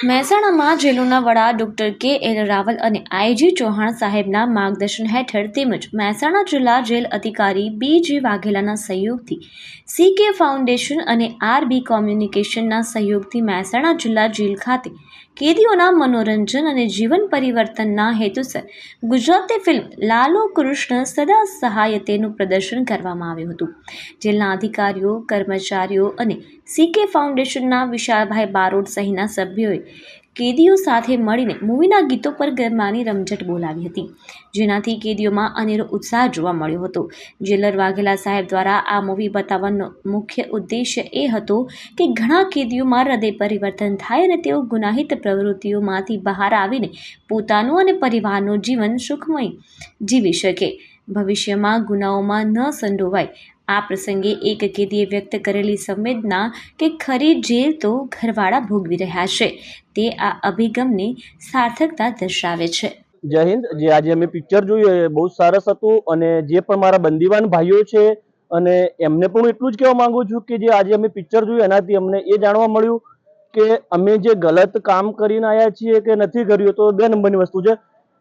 મહેસાણામાં જેલોના વડા ડોક્ટર કે.એલ. રાવલ અને આઈજી ચૌહાણ સાહેબના માર્ગદર્શન હેઠળ તેમજ મહેસાણા જિલ્લા જેલ અધિકારી બી.જી. વાઘેલાના સહયોગથી સી.કે. ફાઉન્ડેશન અને આર.બી. કોમ્યુનિકેશનના સહયોગથી મહેસાણા જિલ્લા જેલ ખાતે કેદીઓના મનોરંજન અને જીવન પરિવર્તનના હેતુસર ગુજરાતી ફિલ્મ લાલો કૃષ્ણ સદા સહાયતેનું પ્રદર્શન કરવામાં આવ્યું હતું. જેલના અધિકારીઓ, કર્મચારીઓ અને સી.કે. ફાઉન્ડેશનના વિશાલભાઈ બારોટ સહિતના સભ્યોએ કેદીઓ સાથે મળીને મૂવીના ગીતો પર ગરબાની રમઝટ બોલાવી હતી, જેનાથી કેદીઓમાં અનેરો ઉત્સાહ જોવા મળ્યો હતો. જેલર વાઘેલા સાહેબ દ્વારા આ મૂવી બતાવવાનો મુખ્ય ઉદ્દેશ્ય એ હતો કે ઘણા કેદીઓમાં હૃદય પરિવર્તન થાય અને તેઓ ગુનાહિત પ્રવૃત્તિઓમાંથી બહાર આવીને પોતાનું અને પરિવારનું જીવન સુખમય જીવી શકે, ભવિષ્યમાં ગુનાઓમાં ન સંડોવાય. આ પ્રસંગે એક કેદીએ વ્યક્ત કરેલી સંવેદના કે ખરી જેલ તો ઘરવાળા ભોગવી રહ્યા છે, તે આ અભિગમની સાર્થકતા દર્શાવે છે. જય હિન્દ. જે આજે અમે પિક્ચર જોયું એ બહુ સરસ હતું અને જે પણ મારા બંદીવાન ભાઈઓ છે અને એમને પણ હું એટલું જ કહેવા માંગુ છું કે જે આજે અમે પિક્ચર જોયું એનાથી અમને એ જાણવા મળ્યું કે અમે જે ગલત કામ કરીને આવ્યા છીએ કે નથી કર્યું તો બે નંબરની વસ્તુ છે,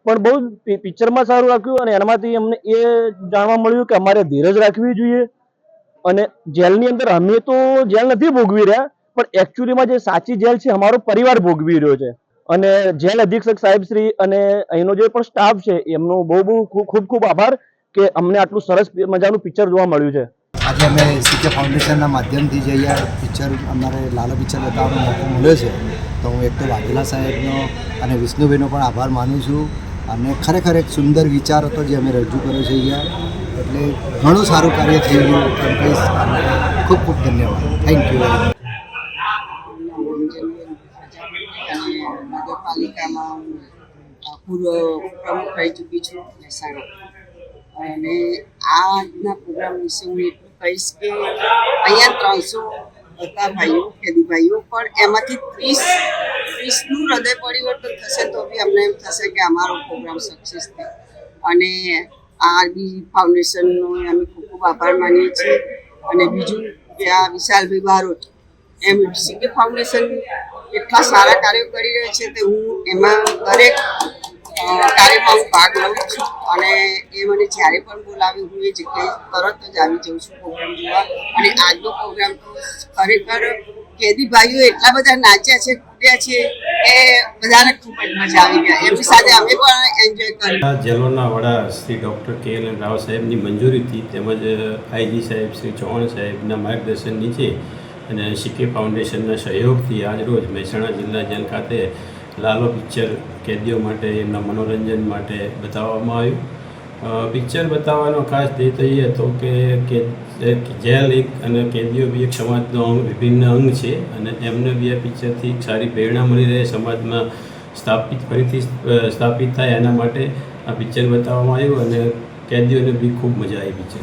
પણ બહુ પિક્ચરમાં સારું રાખ્યું અને એનામાંથી અમને એ જાણવા મળ્યું કે અમારે ધીરજ રાખવી જોઈએ અને જેલની અંદર અમે તો જેલ નથી ભોગવી રહ્યા, પણ એકચ્યુઅલીમાં જે સાચી જેલ છે અમારો પરિવાર ભોગવી રહ્યો છે. અને જેલ અધિક્ષક સાહેબ શ્રી અને અહીંનો જે પણ સ્ટાફ છે એમનો બહુ ખૂબ આભાર કે અમને આટલું સરસ મજાનું પિક્ચર જોવા મળ્યું છે. આજે અમે સી.કે. ફાઉન્ડેશનના માધ્યમથી જે અહીંયા પિક્ચર અમારે લાલો પિક્ચર બતાવવાનો મોકો મળ્યો છે, તો હું એક તો વાઘેલા સાહેબનો અને વિષ્ણુભાઈનો પણ આભાર માનું છું. અને ખરેખર એક સુંદર વિચાર હતો જે અમે રજૂ કર્યો છે અહીંયા, એટલે ઘણું સારું કાર્ય થઈ ગયું એમ કહીશ. ખૂબ ખૂબ ધન્યવાદ. Thank you. નગરપાલિકામાં પૂર્વ પ્રમુખ રહી ચૂકી છું મહેસાણા, અને આજના પ્રોગ્રામ વિશે હું એટલું કહીશ કે અહીંયા 300 હતા ભાઈઓ, કેદી ભાઈઓ, પણ એમાંથી 30નું હૃદય પરિવર્તન થશે તો બી અમને એમ થશે કે અમારો પ્રોગ્રામ સક્સેસ થયો. અને આર.બી. ફાઉન્ડેશનનો અમે ખૂબ આભાર માનીએ છીએ. અને બીજું કે આ વિશાલભાઈ બારોટ એમ સી.કે. ફાઉન્ડેશન એટલા સારા કાર્યો કરી રહ્યા છે તે હું એમાં દરેક કાર્યમાં હું ભાગ લઉં છું અને એ મને જ્યારે પણ બોલાવે હું એ જગ્યાએ તરત જ આવી જાઉં છું પ્રોગ્રામ જોવા. અને આજનો પ્રોગ્રામ તો ખરેખર કેદી ભાઈઓ એટલા બધા નાચ્યા છે, કૂદ્યા છે કે બધાને ખૂબ જ મજા આવી ગયા. એમની સાથે અમે પણ એન્જોય કર્યું. જેલોના વડા શ્રી ડૉક્ટર કે.એલ. રાવલ સાહેબની મંજૂરીથી તેમજ આઈજી સાહેબ શ્રી ચૌહાણ સાહેબના માર્ગદર્શન નીચે અને સી.કે. ફાઉન્ડેશનના સહયોગથી આજરોજ મહેસાણા જિલ્લા જેલ ખાતે લાલો પિક્ચર કેદીઓ માટે એમના મનોરંજન માટે બતાવવામાં આવ્યું. પિક્ચર બતાવવાનો ખાસ ધ્યેય તો એ હતો કે જેલ એક અને કેદીઓ બી એક સમાજનો વિભિન્ન અંગ છે અને એમને બી આ પિક્ચરથી એક સારી પ્રેરણા મળી રહે, સમાજમાં ફરીથી સ્થાપિત થાય એના માટે આ પિક્ચર બતાવવામાં આવ્યું અને કેદીઓને બી ખૂબ મજા આવી પિક્ચર.